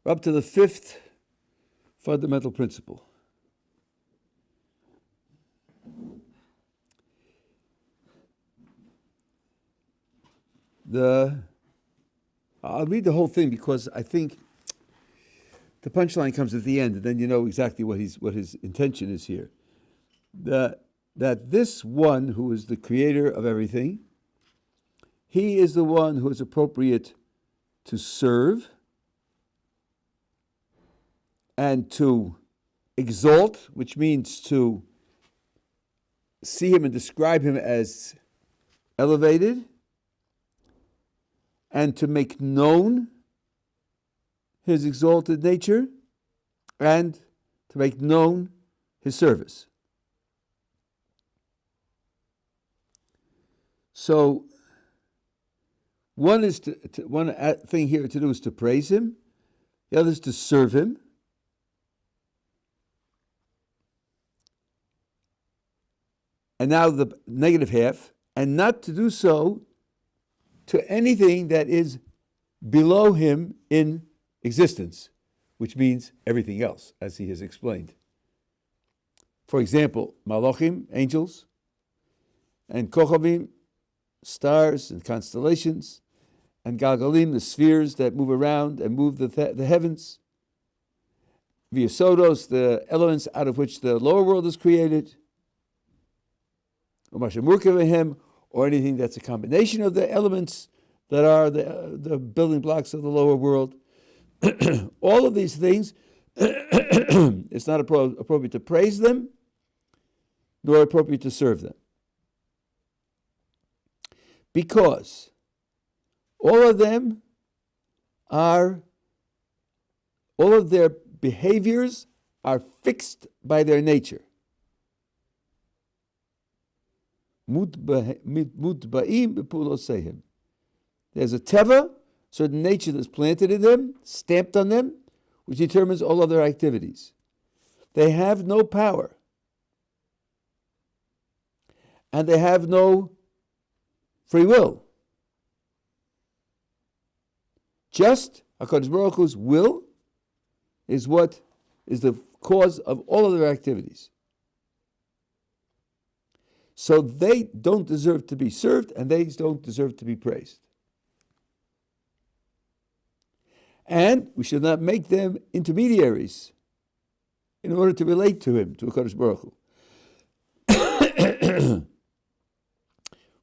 We're up to the fifth fundamental principle. I'll read the whole thing because I think the punchline comes at the end, and then you know exactly what his intention is here. That this one who is the creator of everything, he is the one who is appropriate to serve and to exalt, which means to see him and describe him as elevated, and to make known his exalted nature, and to make known his service. So, one thing here to do is to praise him, the other is to serve him. And now the negative half, and not to do so to anything that is below him in existence, which means everything else, as he has explained. For example, malachim, angels, and kochavim, stars and constellations, and galgalim, the spheres that move around and move the heavens, v'yasodos, the elements out of which the lower world is created, or anything that's a combination of the elements that are the building blocks of the lower world. All of these things, it's not appropriate to praise them, nor appropriate to serve them. Because all of their behaviors are fixed by their nature. There's a teva, certain nature that's planted in them, stamped on them, which determines all of their activities. They have no power. And they have no free will. Just HaKadosh Baruch Hu's will is what is the cause of all of their activities. So they don't deserve to be served, and they don't deserve to be praised. And we should not make them intermediaries in order to relate to him, to HaKadosh Baruch Hu.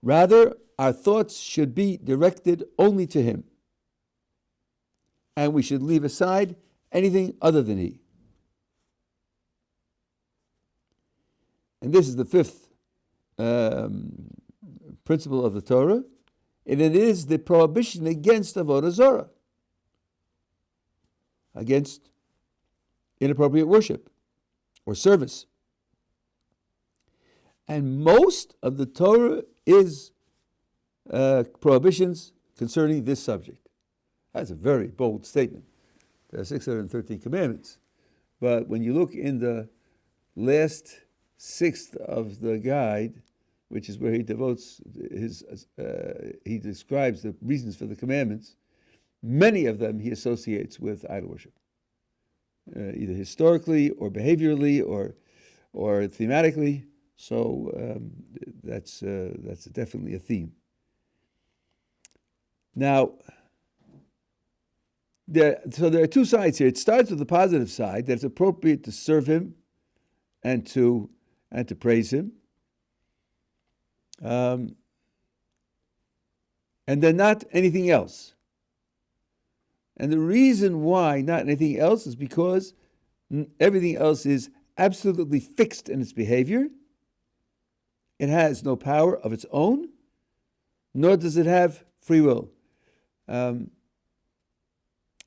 Rather, our thoughts should be directed only to him, and we should leave aside anything other than he. And this is the fifth principle of the Torah, and it is the prohibition against avodah zarah, against inappropriate worship or service. And most of the Torah is prohibitions concerning this subject. That's a very bold statement. There are 613 commandments. But when you look in the last sixth of the guide, which is where he devotes he describes the reasons for the commandments, many of them he associates with idol worship, either historically or behaviorally or thematically. So that's definitely a theme. Now, there are two sides here. It starts with the positive side, that it's appropriate to serve him and to praise him. And then not anything else. And the reason why not anything else is because everything else is absolutely fixed in its behavior. It has no power of its own, nor does it have free will. I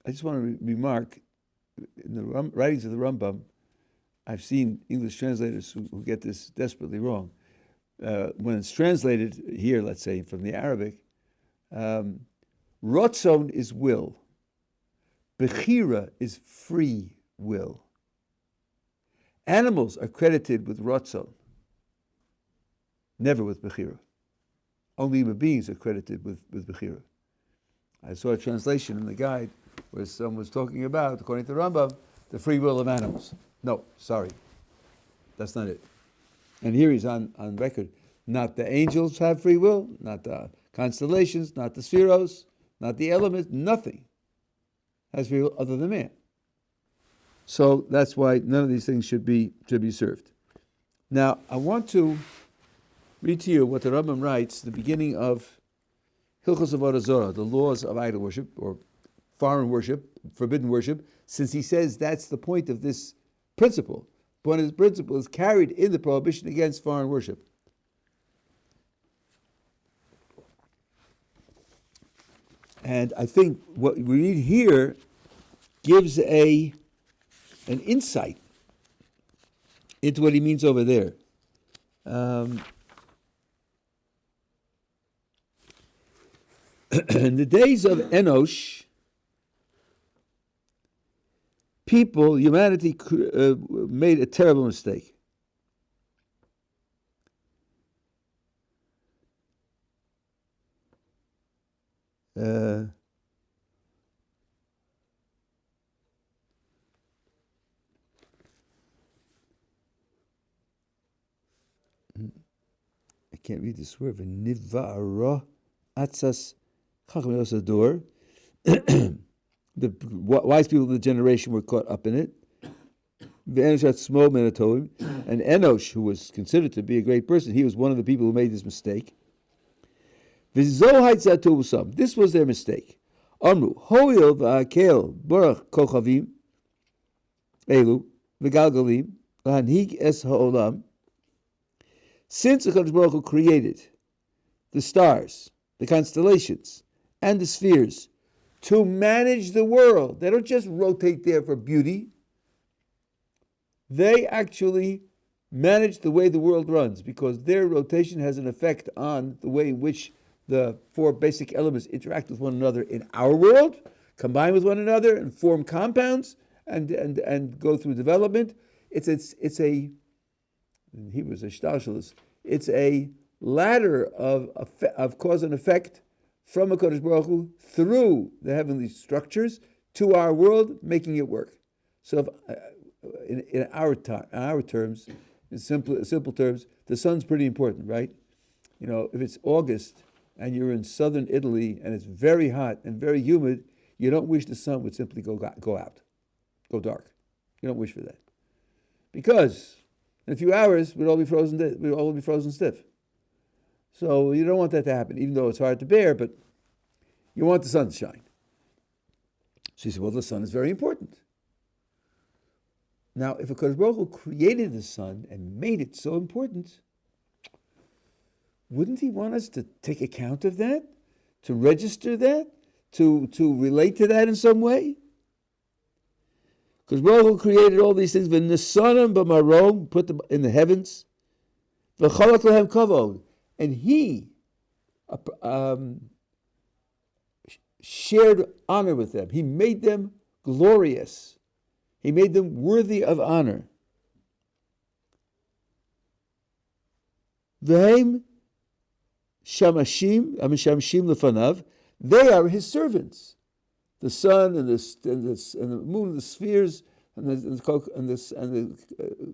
just want to remark, in the writings of the Rambam, I've seen English translators who get this desperately wrong. When it's translated here, let's say, from the Arabic, Rotzon is will. Bechira is free will. Animals are credited with Rotzon, never with Bechira. Only human beings are credited with Bechira. I saw a translation in the guide where someone was talking about, according to Rambam, the free will of animals. No, sorry. That's not it. And here he's on record. Not the angels have free will, not the constellations, not the spheros, not the elements, nothing has free will other than man. So that's why none of these things should be served. Now, I want to read to you what the Rambam writes at the beginning of Hilchos Avodah Zarah, the laws of idol worship, or foreign worship, forbidden worship, since he says that's the point of this principle. One of his principles is carried in the prohibition against foreign worship. And I think what we read here gives an insight into what he means over there. In the days of Enosh, humanity made a terrible mistake. I can't read this word. Nivara atzas chacham door. The wise people of the generation were caught up in it. And Enosh, who was considered to be a great person, he was one of the people who made this mistake. This was their mistake. Amru hoil v'akel borach kochavim elu v'galgalim lahanhig es ha'olam. Since HaKadosh Baruch Hu created the stars, the constellations, and the spheres to manage the world, they don't just rotate there for beauty. They actually manage the way the world runs, because their rotation has an effect on the way in which the four basic elements interact with one another in our world, combine with one another, and form compounds, and go through development. It's a in Hebrew it's a shtalshelus. It's a ladder of cause and effect from HaKadosh Baruch Hu through the heavenly structures to our world, making it work. So, in our terms, in simple terms, the sun's pretty important, right? You know, if it's August and you're in southern Italy and it's very hot and very humid, you don't wish the sun would simply go out, go dark. You don't wish for that, because in a few hours we'd all be frozen stiff. So you don't want that to happen, even though it's hard to bear. But you want the sun to shine. So he said, well, the sun is very important. Now, if HaKadosh Baruch Hu created the sun and made it so important, wouldn't he want us to take account of that, to register that, to relate to that in some way? Because Baruch Hu created all these things, v'nesanim b'marom, put them in the heavens, v'chalak lehem kavod, and he shared honor with them. He made them glorious. He made them worthy of honor. V'hem shamashim lefanav. They are his servants. The sun and the moon and the spheres and the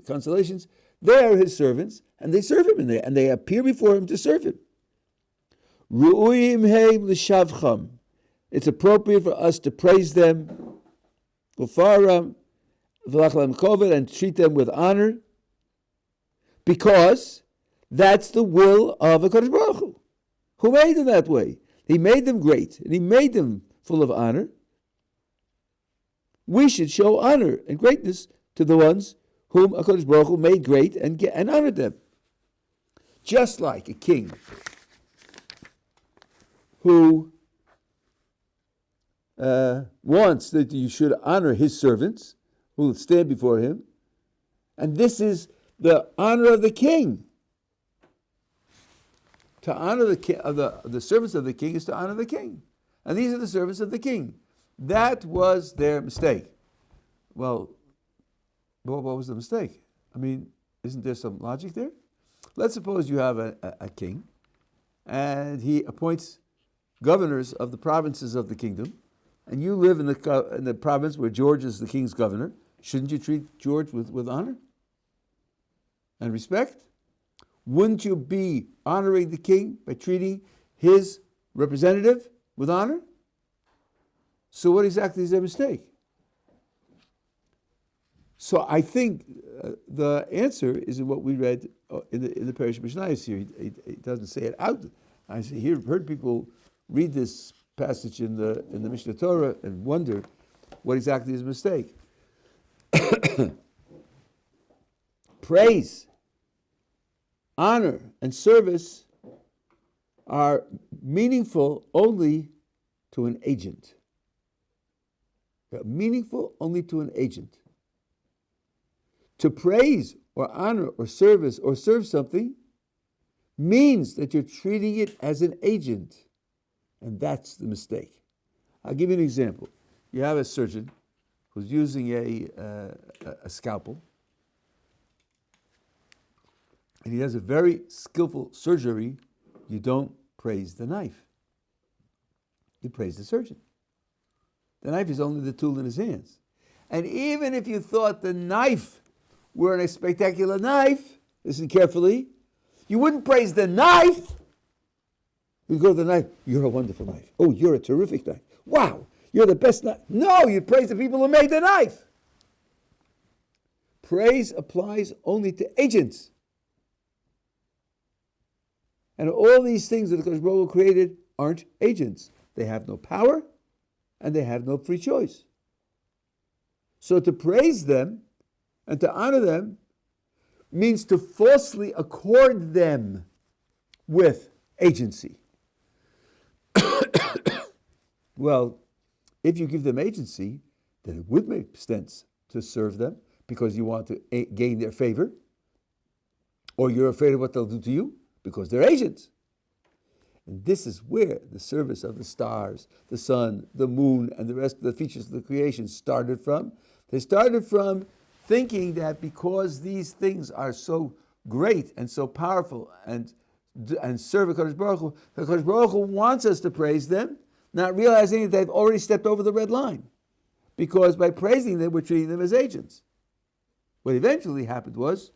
constellations. They are his servants, and they serve him, and they appear before him to serve him. Ru'uyim heim l'shavcham. It's appropriate for us to praise them, ufaram, v'lachlam koved, and treat them with honor, because that's the will of HaKadosh Baruch Hu, who made them that way. He made them great, and he made them full of honor. We should show honor and greatness to the ones whom HaKadosh Baruch Hu made great and honored them. Just like a king who wants that you should honor his servants who will stand before him, and this is the honor of the king. To honor the servants of the king is to honor the king, and these are the servants of the king. That was their mistake. Well, what was the mistake? I mean, isn't there some logic there? Let's suppose you have a king, and he appoints governors of the provinces of the kingdom, and you live in the province where George is the king's governor, shouldn't you treat George with honor and respect? Wouldn't you be honoring the king by treating his representative with honor? So what exactly is their mistake? So I think the answer is in what we read in the Parish Mishnayos here. He doesn't say it out. I heard people read this passage in the Mishnah Torah and wonder what exactly is a mistake. Praise, honor, and service are meaningful only to an agent. They're meaningful only to an agent. To praise or honor or service or serve something means that you're treating it as an agent. And that's the mistake. I'll give you an example. You have a surgeon who's using a scalpel, and he does a very skillful surgery. You don't praise the knife. You praise the surgeon. The knife is only the tool in his hands. And even if you thought the knife were a spectacular knife, listen carefully, you wouldn't praise the knife. You go to the knife, you're a wonderful knife. Oh, you're a terrific knife. Wow, you're the best knife. No, you praise the people who made the knife. Praise applies only to agents. And all these things that the Kodesh Baruch Hu created aren't agents. They have no power and they have no free choice. So to praise them and to honor them means to falsely accord them with agency. Well, if you give them agency, then it would make sense to serve them because you want to gain their favor, or you're afraid of what they'll do to you because they're agents. And this is where the service of the stars, the sun, the moon, and the rest of the features of the creation started from. They started from thinking that because these things are so great and so powerful and serve the Kodesh Baruch Hu wants us to praise them, not realizing that they've already stepped over the red line. Because by praising them, we're treating them as agents. What eventually happened was,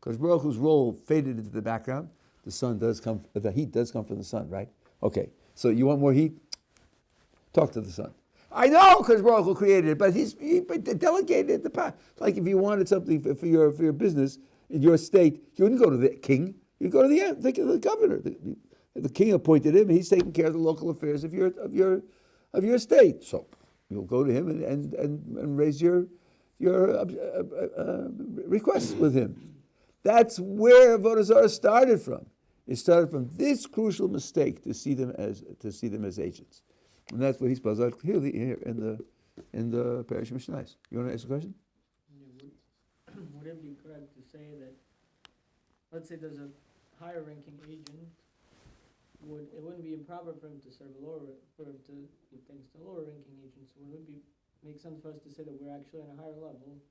Kodesh Baruch Hu's role faded into the background. The heat does come from the sun, right? Okay, so you want more heat? Talk to the sun. I know Kodesh Baruch Hu created it, but he delegated the power. Like if you wanted something for your business in your state, you wouldn't go to the king. You'd go to the governor. The king appointed him. He's taking care of the local affairs of your state. So you'll go to him and raise your requests with him. That's where Avodah Zarah started from. It started from this crucial mistake to see them as agents, and that's what he spells out clearly here in the Parish Mishnayos. You want to ask a question? Would it be correct to say that, let's say there's a higher ranking agent, it wouldn't be improper for him to serve for him to give thanks to lower ranking agents? Would it make sense for us to say that we're actually on a higher level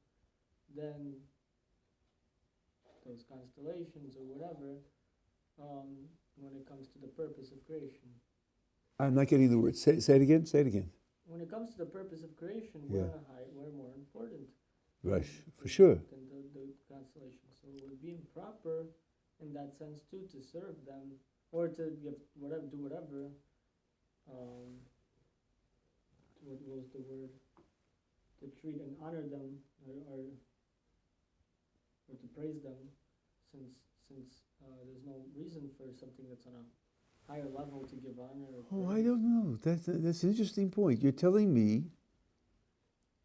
than those constellations or whatever, when it comes to the purpose of creation? I'm not getting the word. Say it again. Say it again. When it comes to the purpose of creation, Yeah. we're more important. Right, for sure. Than the constellations. So it would be improper in that sense too to serve them or to do whatever. What was the word? To treat and honor them or to praise them, since there's no reason for something that's on a higher level to give honor. Oh, I don't know. That's an interesting point. You're telling me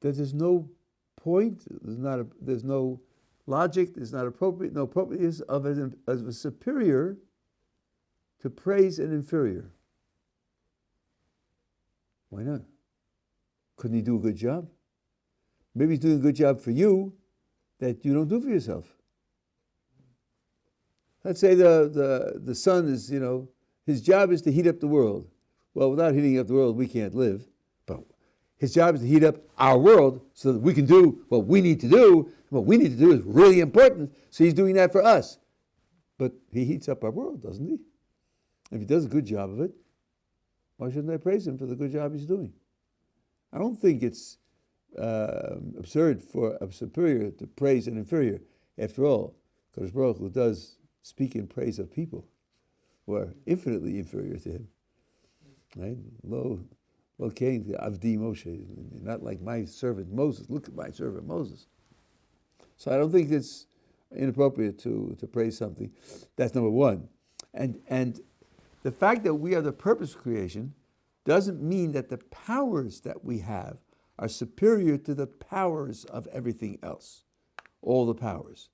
that there's no point, there's no logic, there's no appropriateness of a superior to praise an inferior. Why not? Couldn't he do a good job? Maybe he's doing a good job for you that you don't do for yourself. Let's say the sun is, his job is to heat up the world. Well, without heating up the world, we can't live. But his job is to heat up our world so that we can do what we need to do. What we need to do is really important, so he's doing that for us. But he heats up our world, doesn't he? If he does a good job of it, why shouldn't I praise him for the good job he's doing? I don't think it's absurd for a superior to praise an inferior. After all, Kadosh Baruch Hu does speak in praise of people who are infinitely inferior to him. Right? Lo Kain Avdi Moshe, not like my servant Moses. Look at my servant Moses. So I don't think it's inappropriate to praise something. That's number one. And the fact that we are the purpose of creation doesn't mean that the powers that we have are superior to the powers of everything else, all the powers.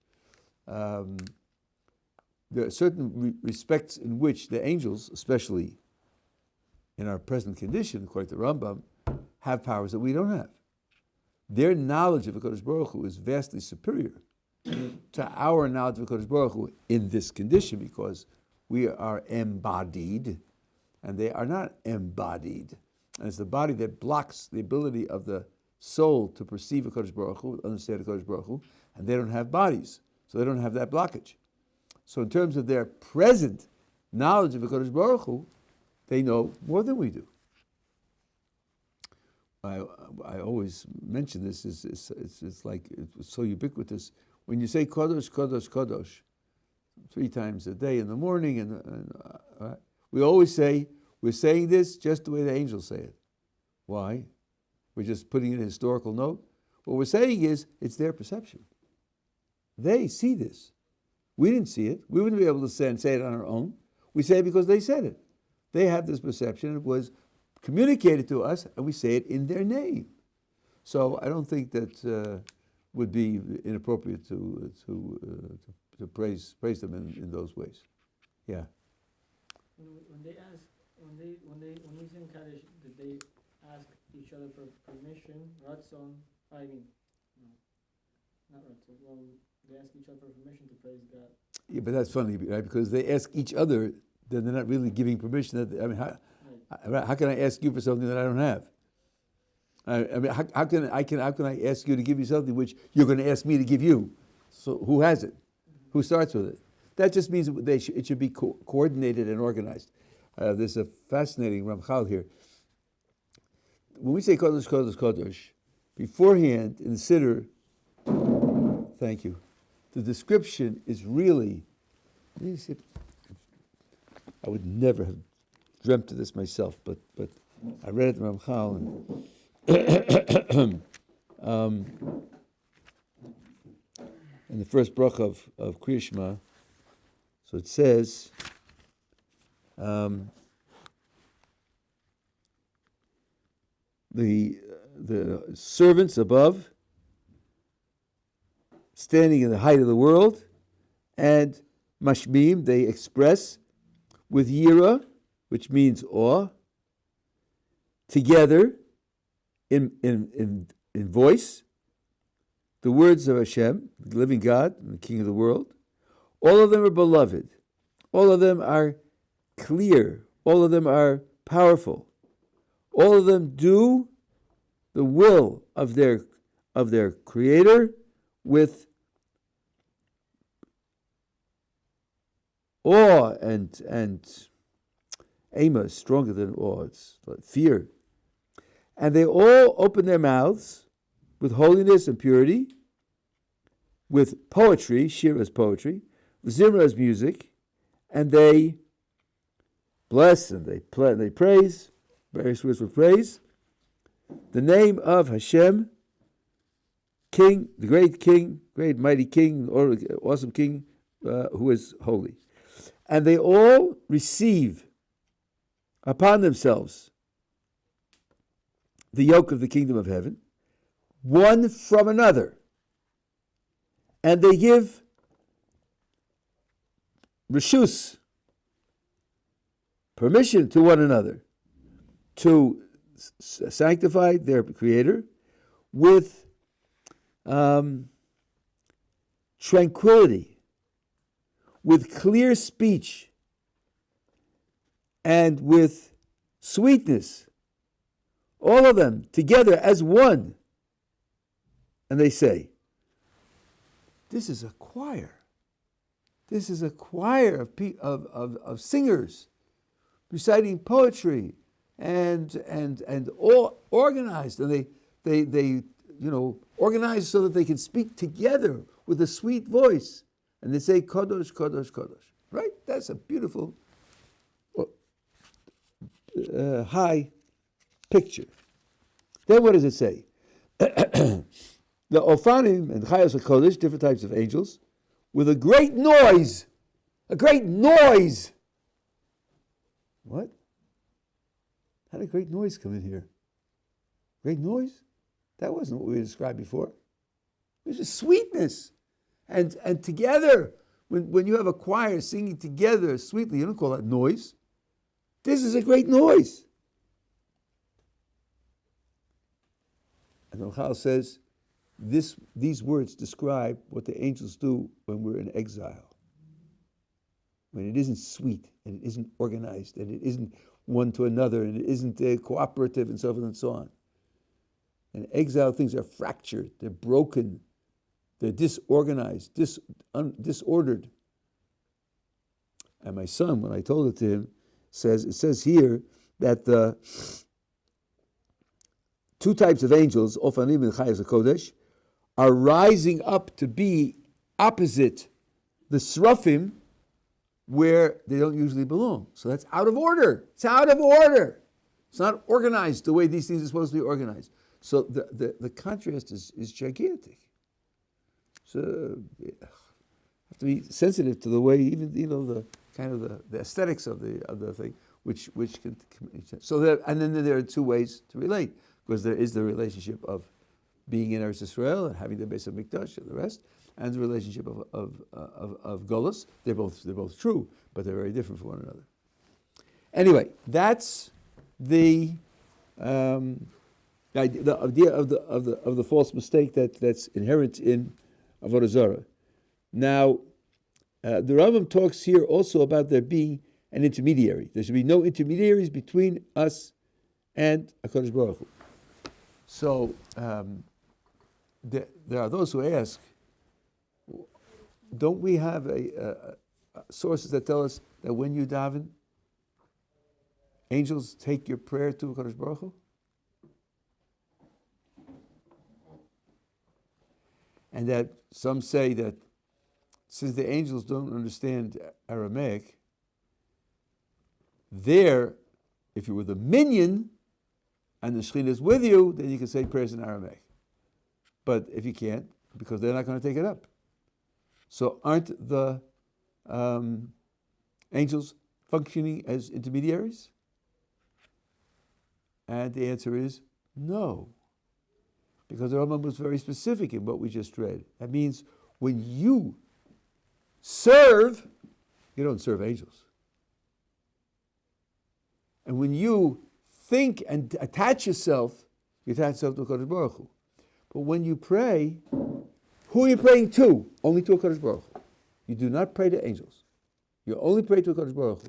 There are certain respects in which the angels, especially in our present condition, according to Rambam, have powers that we don't have. Their knowledge of HaKadosh Baruch Hu is vastly superior to our knowledge of HaKadosh Baruch Hu in this condition, because we are embodied and they are not embodied. And it's the body that blocks the ability of the soul to perceive HaKadosh Baruch Hu, understand HaKadosh Baruch Hu, and they don't have bodies, so they don't have that blockage. So in terms of their present knowledge of HaKadosh Baruch Hu, they know more than we do. I always mention this, it's like, it's so ubiquitous. When you say Kadosh, Kadosh, Kadosh, 3 times a day in the morning, and we always say, we're saying this just the way the angels say it. Why? We're just putting in a historical note. What we're saying is, it's their perception. They see this. We didn't see it. We wouldn't be able to say it on our own. We say it because they said it. They have this perception. It was communicated to us, and we say it in their name. So I don't think that would be inappropriate to praise them in those ways. Yeah. When we sing Kaddish, did they ask each other for permission? Ratzon, not Ratzon. Well, they ask each other for permission to praise God. Yeah, but that's funny, right? Because they ask each other, then they're not really giving permission. How can I ask you for something that I don't have? How can I ask you to give you something which you're going to ask me to give you? So who has it? Who starts with it? That just means it should be coordinated and organized. There's a fascinating Ramchal here. When we say Kodesh, Kodesh, Kodesh, beforehand in the Siddur, thank you, the description is really, I would never have dreamt of this myself, but I read it in Ramchal, and in the first bracha of Kriya Shema, so it says, the servants above, standing in the height of the world, and mashmim, they express with yira, which means awe, together in voice, the words of Hashem, the living God, and the King of the world. All of them are beloved. All of them are clear. All of them are powerful. All of them do the will of their Creator with awe, and Ema is stronger than awe. It's like fear. And they all open their mouths with holiness and purity, with poetry, shir is poetry, zimra is music, and they bless and they praise, various words for praise, the name of Hashem, King, the great mighty King, or awesome King, who is holy. And they all receive upon themselves the yoke of the kingdom of heaven, one from another. And they give reshus, permission to one another to sanctify their Creator with tranquility, with clear speech, and with sweetness, all of them together as one. And they say, this is a choir. This is a choir of singers reciting poetry, and all organized, and they organized so that they can speak together with a sweet voice, and they say Kadosh, Kadosh, Kadosh. Right? That's a beautiful high picture. Then what does it say? The Ophanim and Chayos HaKodesh, different types of angels, with a great noise. A great noise. What? How did great noise come in here? Great noise? That wasn't what we described before. It was just sweetness. And together, when you have a choir singing together sweetly, you don't call that noise. This is a great noise. And the Chal says, these words describe what the angels do when we're in exile. When it isn't sweet, and it isn't organized, and it isn't one to another, and it isn't cooperative, and so forth and so on. In exile, things are fractured, they're broken, they're disorganized, disordered. And my son, when I told it to him, it says here that the two types of angels, Ofanim and Chayos HaKodesh, are rising up to be opposite the Srafim, where they don't usually belong. So that's out of order. It's out of order. It's not organized the way these things are supposed to be organized. So the contrast is gigantic. So you have to be sensitive to the way, even the kind of the aesthetics of the thing, which can so that, and then there are two ways to relate, because there is the relationship of being in Eretz Yisrael and having the Beis HaMikdash and the rest, and the relationship of Golus. They're both true, but they're very different from one another. Anyway, that's the idea of the false mistake that's inherent in Avodah Zarah. Now, the Rambam talks here also about there being an intermediary. There should be no intermediaries between us and HaKadosh Baruch Hu. So there are those who ask, don't we have sources that tell us that when you daven, angels take your prayer to HaKadosh Baruch Hu? And that some say that since the angels don't understand Aramaic, if you were the minyan and the Shekhinah is with you, then you can say prayers in Aramaic. But if you can't, because they're not going to take it up. So aren't the angels functioning as intermediaries? And the answer is no. Because the Rambam was very specific in what we just read. That means when you serve, you don't serve angels. And when you think and attach yourself, you attach yourself to HaKadosh Baruch Hu. But when you pray, who are you praying to? Only to HaKadosh Baruch Hu. You do not pray to angels. You only pray to HaKadosh Baruch Hu.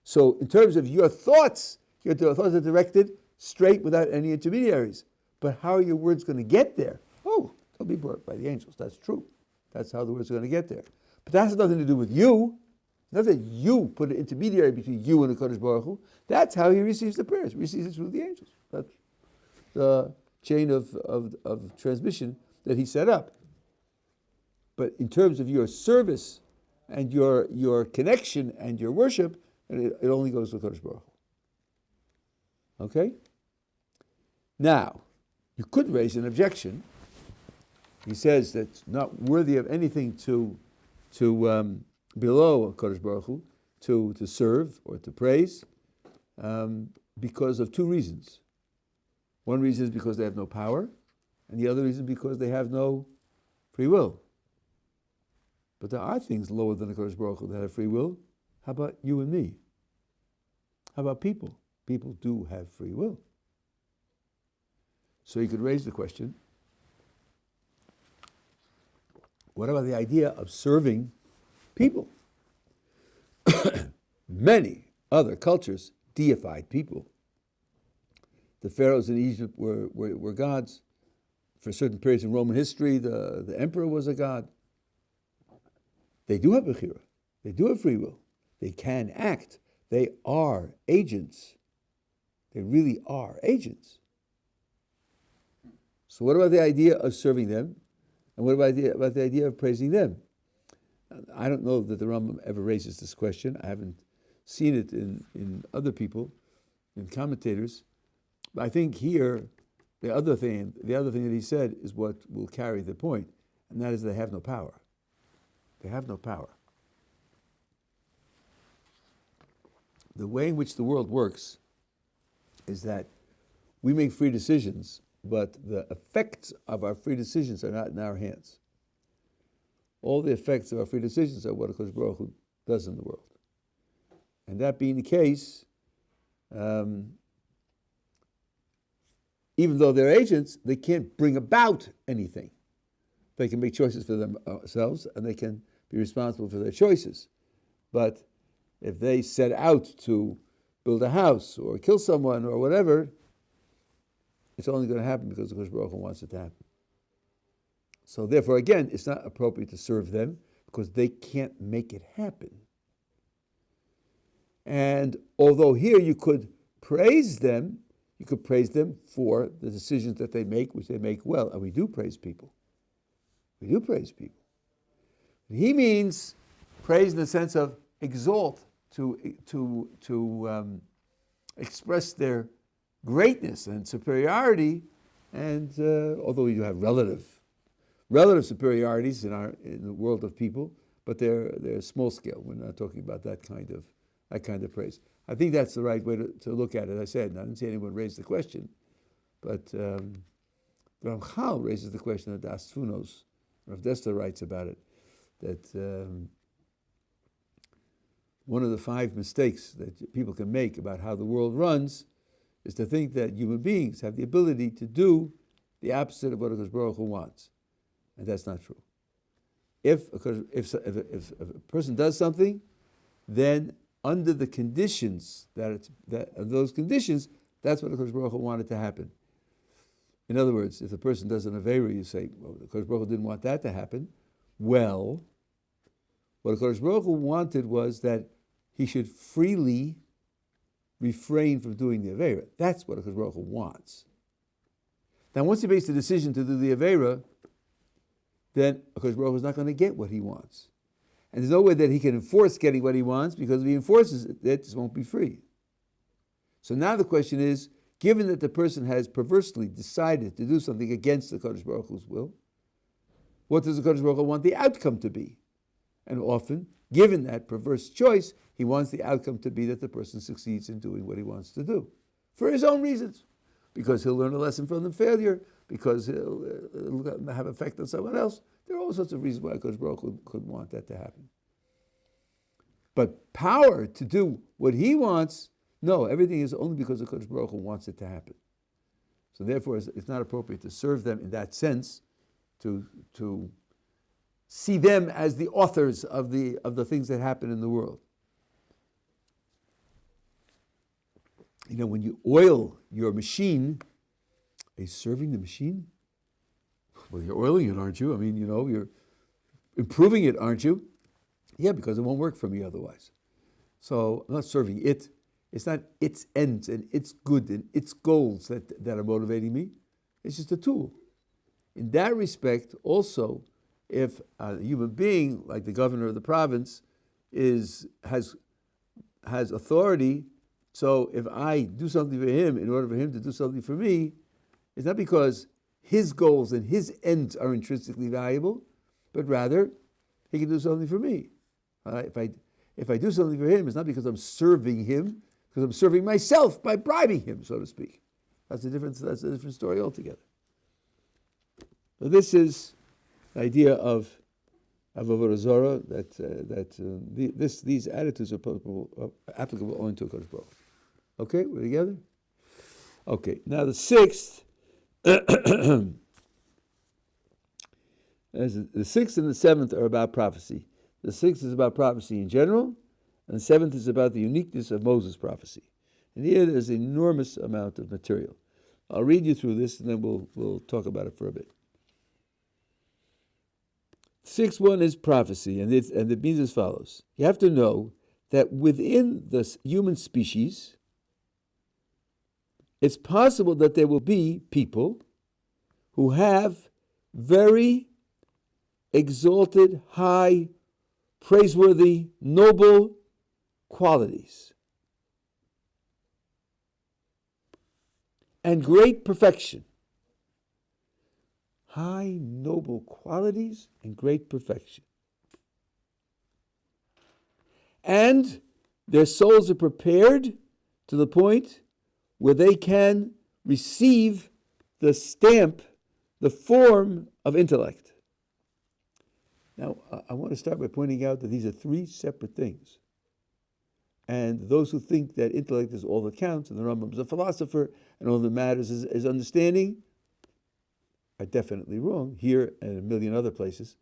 So in terms of your thoughts are directed straight without any intermediaries. But how are your words going to get there? Oh, they'll be brought by the angels. That's true. That's how the words are going to get there. But that has nothing to do with you. Not that you put an intermediary between you and the Kodesh Baruch Hu. That's how he receives the prayers. He receives it through the angels. That's the chain of transmission that he set up. But in terms of your service and your connection and your worship, it only goes to the Kodesh Baruch Hu. Okay? Now, you could raise an objection. He says that's not worthy of anything to below Kodesh Baruch Hu, to serve or to praise, because of two reasons. One reason is because they have no power, and the other reason because they have no free will. But there are things lower than the Kodesh Baruch Hu that have free will. How about you and me? How about people? People do have free will. So you could raise the question, what about the idea of serving people? Many other cultures deified people. The pharaohs in Egypt were gods. For certain periods in Roman history, the emperor was a god. They do have bechira. They do have free will. They can act. They are agents. They really are agents. So what about the idea of serving them? And what about the idea of praising them? I don't know that the Rambam ever raises this question. I haven't seen it in other people, in commentators. But I think here, the other thing that he said is what will carry the point, and that is they have no power. They have no power. The way in which the world works is that we make free decisions, but the effects of our free decisions are not in our hands. All the effects of our free decisions are what HaKadosh Baruch Hu does in the world. And that being the case, even though they're agents, they can't bring about anything. They can make choices for themselves, and they can be responsible for their choices. But if they set out to build a house or kill someone or whatever, it's only going to happen because HaKadosh Baruch Hu wants it to happen. So therefore, again, it's not appropriate to serve them because they can't make it happen. And although here you could praise them for the decisions that they make, which they make well, and we do praise people. We do praise people. He means praise in the sense of exalt, to express their greatness and superiority, and although we do have relative superiorities in the world of people, but they're small scale. We're not talking about that kind of praise. I think that's the right way to look at it. I said, I didn't see anyone raise the question, but Ramchal raises the question that Das Tfunos, Rav Desta writes about it, that one of the 5 mistakes that people can make about how the world runs is to think that human beings have the ability to do the opposite of what HaKadosh Baruch Hu wants. And that's not true. If a person does something, then under the conditions those conditions, that's what HaKadosh Baruch Hu wanted to happen. In other words, if the person does an Aveira, you say, well, HaKadosh Baruch Hu didn't want that to happen. Well, what HaKadosh Baruch Hu wanted was that he should freely refrain from doing the Aveira. That's what HaKadosh Baruch Hu wants. Now, once he makes the decision to do the Aveira, then HaKadosh Baruch Hu is not going to get what he wants. And there's no way that he can enforce getting what he wants, because if he enforces it, it just won't be free. So now the question is, given that the person has perversely decided to do something against the HaKadosh Baruch Hu's will, what does the HaKadosh Baruch Hu want the outcome to be? And often, given that perverse choice, he wants the outcome to be that the person succeeds in doing what he wants to do, for his own reasons. Because he'll learn a lesson from the failure, because it'll have effect on someone else. There are all sorts of reasons why HaKadosh Baruch Hu could want that to happen. But power to do what he wants, no, everything is only because HaKadosh Baruch Hu wants it to happen. So therefore, it's not appropriate to serve them in that sense, to see them as the authors of the things that happen in the world. You know, when you oil your machine, are you serving the machine? Well, you're oiling it, aren't you? I mean, you're improving it, aren't you? Yeah, because it won't work for me otherwise. So I'm not serving it. It's not its ends and its good and its goals that are motivating me. It's just a tool. In that respect, also, if a human being, like the governor of the province, has authority, so if I do something for him in order for him to do something for me, it's not because his goals and his ends are intrinsically valuable, but rather he can do something for me. If I do something for him, it's not because I'm serving him, because I'm serving myself by bribing him, so to speak. That's a different story altogether. So this is the idea of Avodah Zarah, these attitudes are applicable only to HaKadosh Baruch Hu. Okay, we're together? Okay, now the 6th, the 6th and the 7th are about prophecy. The 6th is about prophecy in general, and the 7th is about the uniqueness of Moses' prophecy. And here there's an enormous amount of material. I'll read you through this, and then we'll talk about it for a bit. 6.1 is prophecy, and it means as follows. You have to know that within the human species, it's possible that there will be people who have very exalted, high, praiseworthy, noble qualities and great perfection. High, noble qualities and great perfection. And their souls are prepared to the point where they can receive the stamp, the form of intellect. Now, I want to start by pointing out that these are three separate things. And those who think that intellect is all that counts, and the Rambam is a philosopher, and all that matters is understanding, are definitely wrong here and a million other places,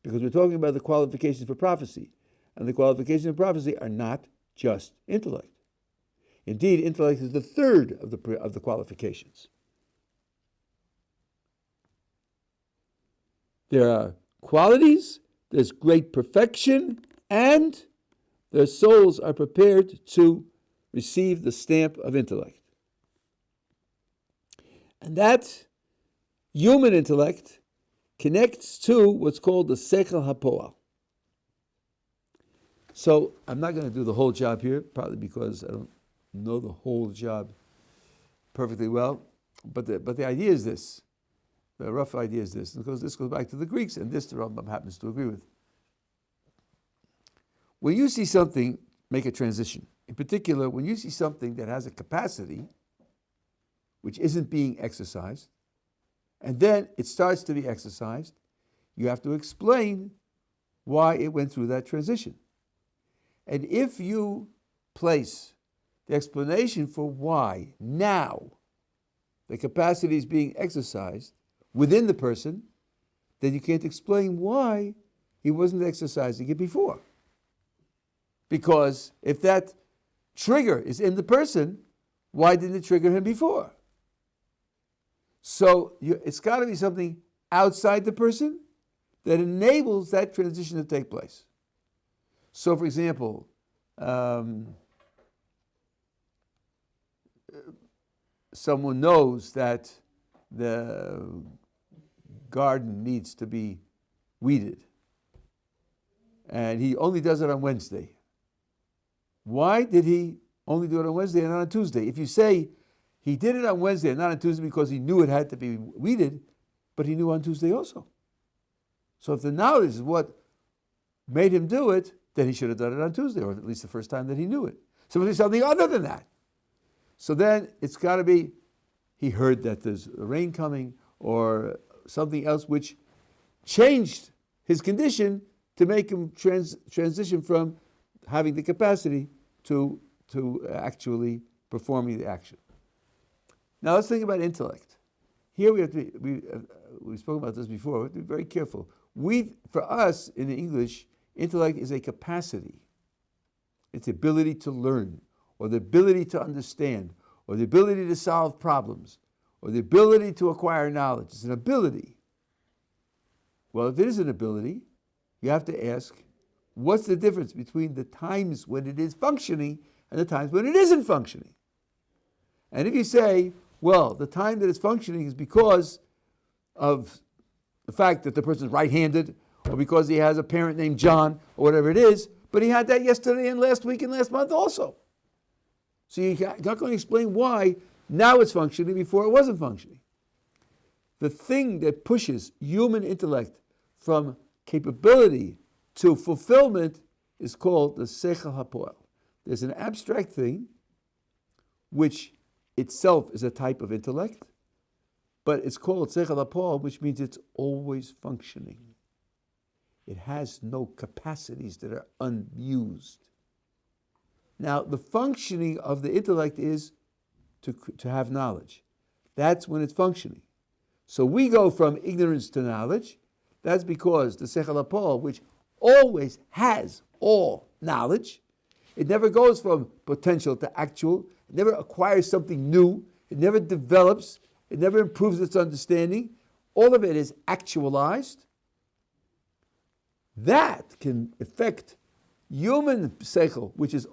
because we're talking about the qualifications for prophecy. And the qualifications of prophecy are not just intellect. Indeed, intellect is the third of the qualifications. There are qualities, there's great perfection, and their souls are prepared to receive the stamp of intellect. And that human intellect connects to what's called the Sechel HaPoal. So I'm not going to do the whole job here, probably because I don't know the whole job perfectly well. But the idea is this. The rough idea is this. Because this goes back to the Greeks, and this the Rambam happens to agree with. When you see something make a transition, in particular, when you see something that has a capacity which isn't being exercised, and then it starts to be exercised, you have to explain why it went through that transition. And if you place the explanation for why now the capacity is being exercised within the person, then you can't explain why he wasn't exercising it before. Because if that trigger is in the person, why didn't it trigger him before? So it's got to be something outside the person that enables that transition to take place. So, for example, someone knows that the garden needs to be weeded, and he only does it on Wednesday. Why did he only do it on Wednesday and not on Tuesday? If you say he did it on Wednesday and not on Tuesday because he knew it had to be weeded, but he knew on Tuesday also. So if the knowledge is what made him do it, then he should have done it on Tuesday, or at least the first time that he knew it. So it must be something other than that. So then it's got to be, he heard that there's rain coming, or something else which changed his condition to make him transition from having the capacity to actually performing the action. Now let's think about intellect. Here we have to be, we spoke about this before, we have to be very careful. For us in English, intellect is a capacity. It's the ability to learn, or the ability to understand, or the ability to solve problems, or the ability to acquire knowledge. It's an ability. Well, if it is an ability, you have to ask, what's the difference between the times when it is functioning and the times when it isn't functioning? And if you say, well, the time that it's functioning is because of the fact that the person is right-handed, or because he has a parent named John, or whatever it is, but he had that yesterday and last week and last month also. So you're not going to explain why now it's functioning before it wasn't functioning. The thing that pushes human intellect from capability to fulfillment is called the Sechel HaPoal. There's an abstract thing which itself is a type of intellect, but it's called Sechel HaPoal, which means it's always functioning. It has no capacities that are unused. Now, the functioning of the intellect is to have knowledge. That's when it's functioning. So we go from ignorance to knowledge. That's because the Sechel HaPoal, which always has all knowledge, it never goes from potential to actual. It never acquires something new. It never develops. It never improves its understanding. All of it is actualized. That can affect human seichel, which is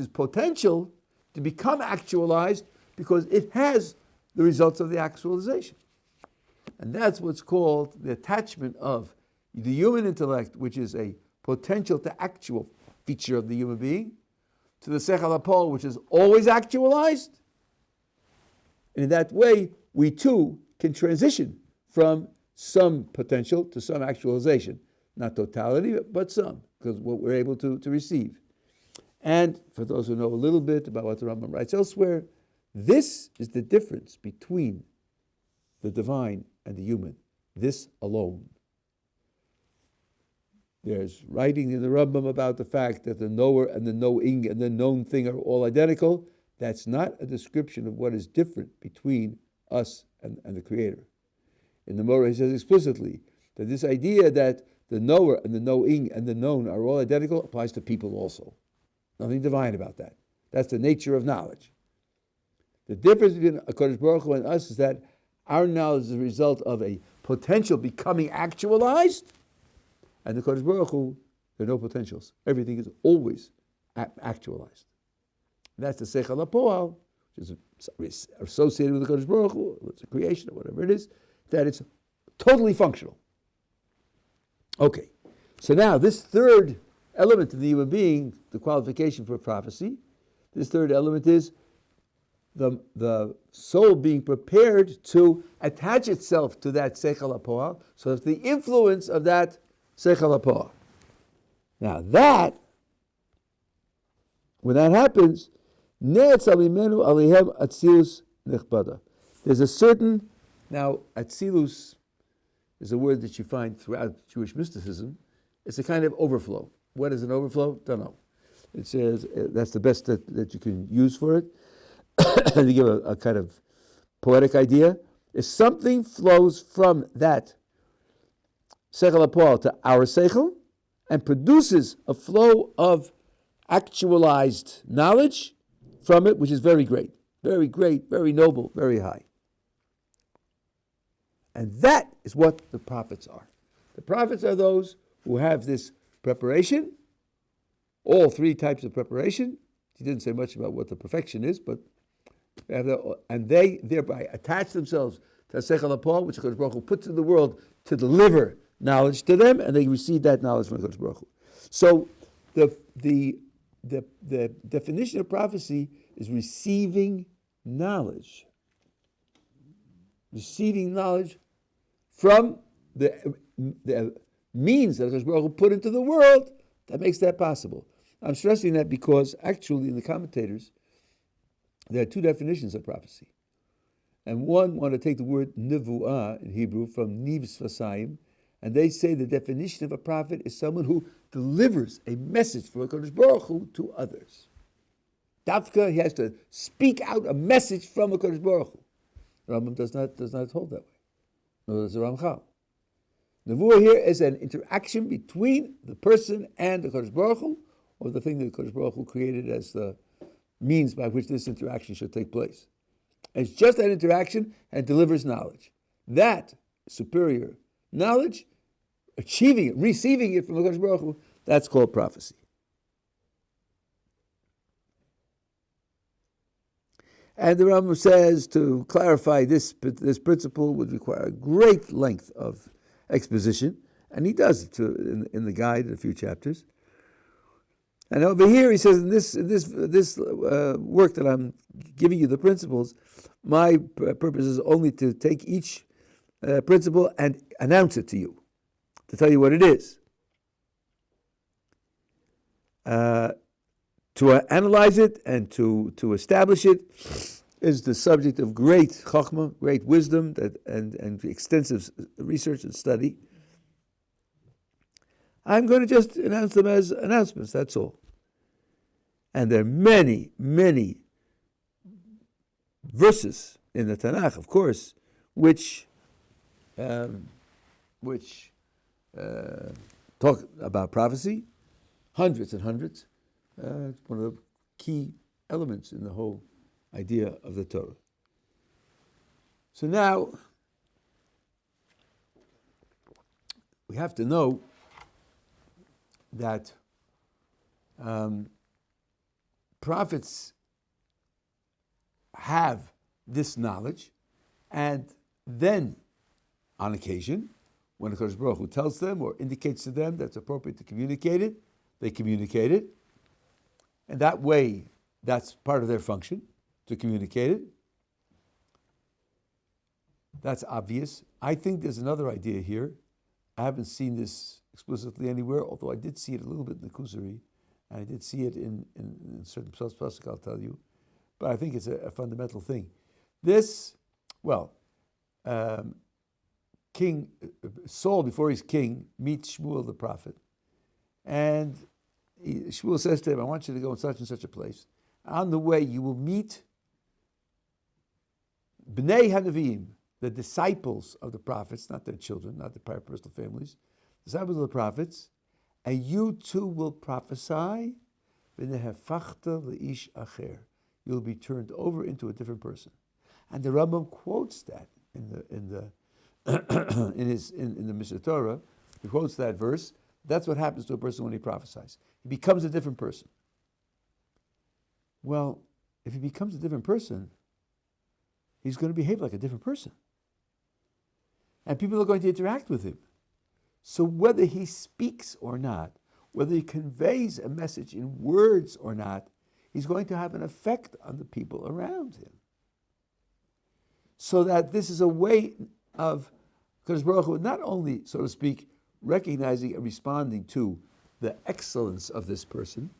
potential to become actualized because it has the results of the actualization. And that's what's called the attachment of the human intellect, which is a potential to actual feature of the human being, to the sechel hapol, which is always actualized. And in that way, we too can transition from some potential to some actualization. Not totality, but some, because what we're able to receive. And for those who know a little bit about what the Rambam writes elsewhere, this is the difference between the divine and the human. This alone. There's writing in the Rambam about the fact that the knower and the knowing and the known thing are all identical. That's not a description of what is different between us and the Creator. In the Gemara, he says explicitly that this idea that the knower and the knowing and the known are all identical applies to people also. Nothing divine about that. That's the nature of knowledge. The difference between HaKadosh Baruch Hu and us is that our knowledge is a result of a potential becoming actualized, and the HaKadosh Baruch Hu, there are no potentials. Everything is always actualized. That's the Seichel HaPo'al, which is associated with the HaKadosh Baruch Hu, it's a creation or whatever it is, that it's totally functional. Okay, so now this third element of the human being, the qualification for prophecy, this third element is the soul being prepared to attach itself to that Seichel HaPo'al, so it's the influence of that Seichel HaPo'al. Now when that happens, there's a certain, now Atzilus is a word that you find throughout Jewish mysticism. It's a kind of overflow. What is an overflow? Don't know. It says that's the best that you can use for it. To give a kind of poetic idea, if something flows from that Seichel HaPo'al to our Seichel and produces a flow of actualized knowledge from it, which is very great, very noble, very high. And that is what the prophets are. The prophets are those who have this preparation, all three types of preparation. He didn't say much about what the perfection is, but and they thereby attach themselves to Seichel HaPo'al, which HaKadosh Baruch Hu puts in the world to deliver knowledge to them, and they receive that knowledge from HaKadosh Baruch Hu. So the definition of prophecy is receiving knowledge. Receiving knowledge from the means that HaKadosh Baruch Hu put into the world that makes that possible. I'm stressing that because actually in the commentators, there are two definitions of prophecy. And one want to take the word nevuah in Hebrew from nivs vasayim, and they say the definition of a prophet is someone who delivers a message from HaKadosh Baruch Hu to others. Dafka, he has to speak out a message from HaKadosh Baruch Hu. Rambam does not hold that way. No, does the Ramchal. Nevuah here is an interaction between the person and the HaKadosh Baruch Hu, or the thing that HaKadosh Baruch Hu created as the means by which this interaction should take place. It's just that interaction and delivers knowledge. That superior knowledge, achieving it, receiving it from HaKadosh Baruch Hu, that's called prophecy. And the Rambam says to clarify this principle would require a great length of exposition, and he does it in the guide in a few chapters. And over here he says in this work that I'm giving you the principles, my purpose is only to take each principle and announce it to you, to tell you what it is. To analyze it and to establish it is the subject of great chokhmah, great wisdom, and extensive research and study. I'm going to just announce them as announcements, that's all. And there are many, many verses in the Tanakh, of course, which talk about prophecy, hundreds and hundreds. It's one of the key elements in the whole idea of the Torah. So now, we have to know that prophets have this knowledge, and then, on occasion, when the Kodesh Baruch Hu tells them or indicates to them that it's appropriate to communicate it, they communicate it. And that way, that's part of their function, to communicate it. That's obvious. I think there's another idea here. I haven't seen this explicitly anywhere, although I did see it a little bit in the Kuzari, and I did see it in certain pasuk, I'll tell you. But I think it's a fundamental thing. King Saul, before he's king, meets Shmuel the prophet. And Shmuel says to him, I want you to go in such and such a place. On the way, you will meet Bnei HaNevi'im, the disciples of the prophets, not their children, not their personal families, disciples of the prophets, and you too will prophesy, v'nehefachta le'ish acher. You'll be turned over into a different person. And the Rambam quotes that in the Mishnah Torah. He quotes that verse. That's what happens to a person when he prophesies. He becomes a different person. Well, if he becomes a different person, he's going to behave like a different person. And people are going to interact with him. So whether he speaks or not, whether he conveys a message in words or not, he's going to have an effect on the people around him. So that this is a way of Kodesh Baruch Hu not only, so to speak, recognizing and responding to the excellence of this person,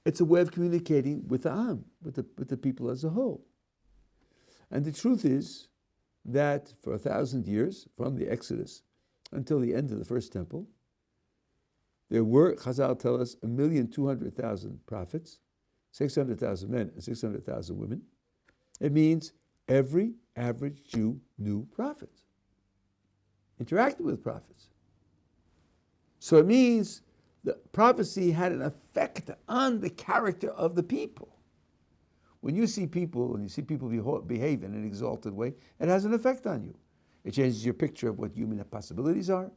it's a way of communicating with the Am, with the people as a whole. And the truth is that for 1,000 years, from the Exodus until the end of the first temple, there were, Chazal tell us, 1,200,000 prophets, 600,000 men and 600,000 women. It means every average Jew knew prophets, interacted with prophets. So it means the prophecy had an effect on the character of the people. When you see people behave in an exalted way, it has an effect on you. It changes your picture of what human possibilities are.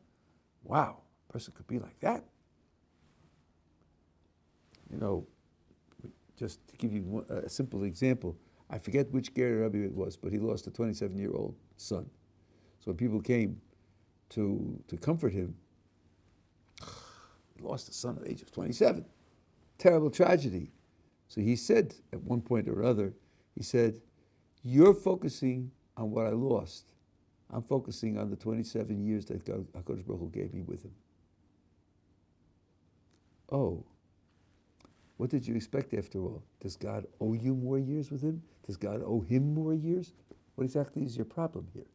Wow, a person could be like that. You know, just to give you a simple example, I forget which Rabbi it was, but he lost a 27-year-old son. So when people came to comfort him, he lost a son at the age of 27. Terrible tragedy. So he said at one point or other, he said, you're focusing on what I lost. I'm focusing on the 27 years that HaKadosh Baruch Hu gave me with him. Oh, what did you expect after all? Does God owe you more years with him? Does God owe him more years? What exactly is your problem here?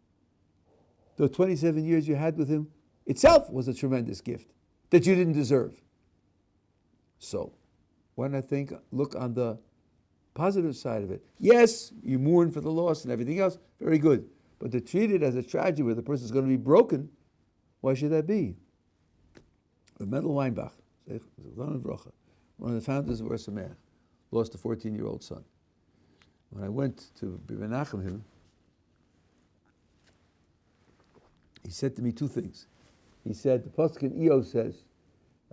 The 27 years you had with him itself was a tremendous gift that you didn't deserve. So, why not look on the positive side of it? Yes, you mourn for the loss and everything else, very good. But to treat it as a tragedy where the person is going to be broken, why should that be? The Mendel Weinbach, one of the founders of Ohr Somayach, lost a 14-year-old son. When I went to Menachem him, he said to me two things. He said, the pasuk in Eo says,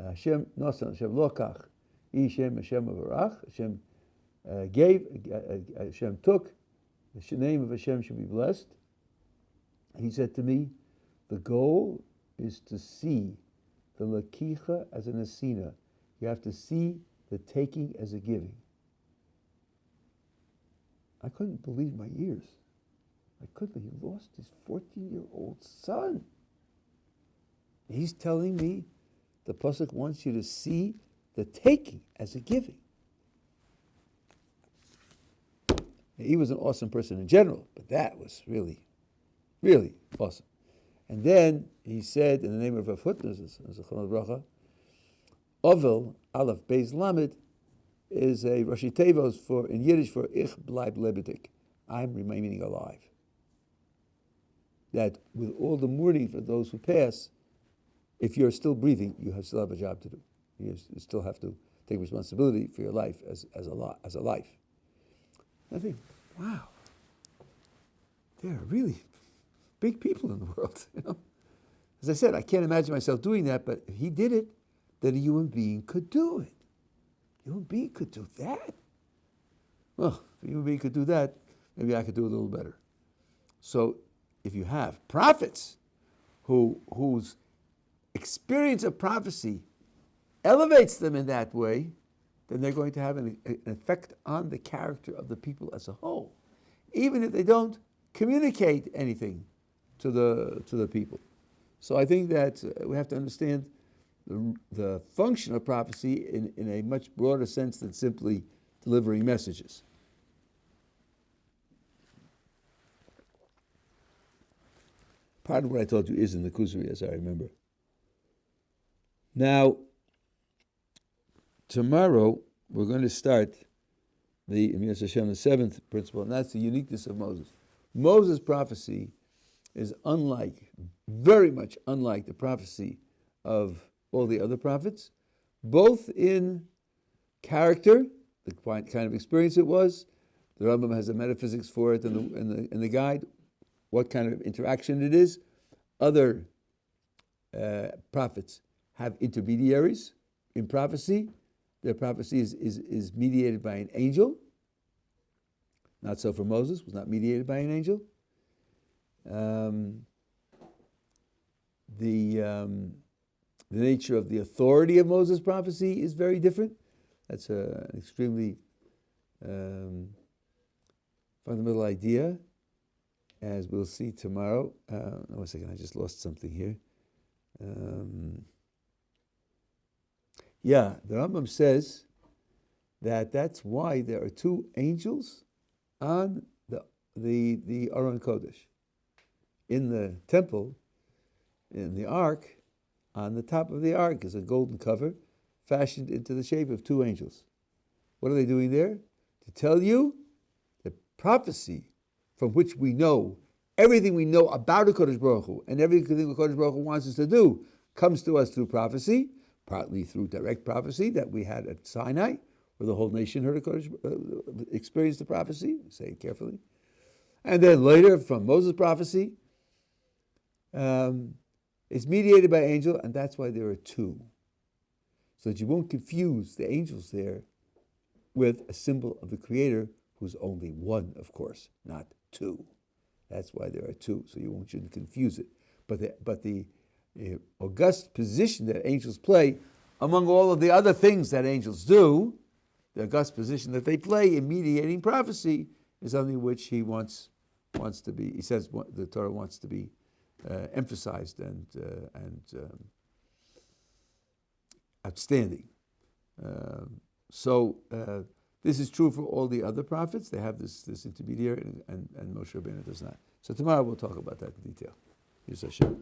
Hashem Nosan, Hashem Lokach, Hashem Avarach, Hashem gave, Hashem took, the name of Hashem should be blessed. He said to me, the goal is to see the Lakicha as an Asina. You have to see the taking as a giving. I couldn't believe my ears. He lost his 14-year-old son. He's telling me the pasuk wants you to see the taking as a giving. He was an awesome person in general, but that was really, really awesome. And then he said, in the name of Rav Hutner, Zechron Bracha, Ovel, Aleph, Beis Lamed, is a Rashi Tevos in Yiddish for Ich bleib lebendig. I'm remaining alive. That with all the mourning for those who pass, if you're still breathing, you still have a job to do. You still have to take responsibility for your life as a life. And I think, wow, there are really big people in the world. You know, as I said, I can't imagine myself doing that, but if he did it, then a human being could do it. A human being could do that. Well, if a human being could do that, maybe I could do a little better. So if you have prophets whose experience of prophecy elevates them in that way, then they're going to have an effect on the character of the people as a whole, even if they don't communicate anything to the people. So I think that we have to understand the function of prophecy in a much broader sense than simply delivering messages. Part of what I told you is in the Kuzari, as I remember. Now, tomorrow we're going to start the seventh principle, and that's the uniqueness of Moses. Moses' prophecy is very much unlike the prophecy of all the other prophets, both in character, the kind of experience it was. The Rambam has a metaphysics for it in the guide, what kind of interaction it is. Other prophets have intermediaries in prophecy. Their prophecy is mediated by an angel. Not so for Moses, was not mediated by an angel. The nature of the authority of Moses' prophecy is very different. That's an extremely fundamental idea, as we'll see tomorrow. One second, I just lost something here. The Rambam says that's why there are two angels on the Aron Kodesh. In the temple, in the ark, on the top of the ark is a golden cover fashioned into the shape of two angels. What are they doing there? To tell you the prophecy from which we know everything we know about the Kodesh Baruch Hu, and everything the Kodesh Baruch Hu wants us to do comes to us through prophecy, partly through direct prophecy that we had at Sinai, where the whole nation heard experienced the prophecy. Say it carefully. And then later from Moses' prophecy, it's mediated by angel, and that's why there are two. So that you won't confuse the angels there with a symbol of the Creator, who's only one, of course, not two. That's why there are two, so you shouldn't confuse it. But the august position that angels play, among all of the other things that angels do, the august position that they play in mediating prophecy is something which he wants to be. He says the Torah wants to be emphasized and outstanding. This is true for all the other prophets. They have this intermediary, and Moshe Rabbeinu does not. So tomorrow we'll talk about that in detail. Yisrael.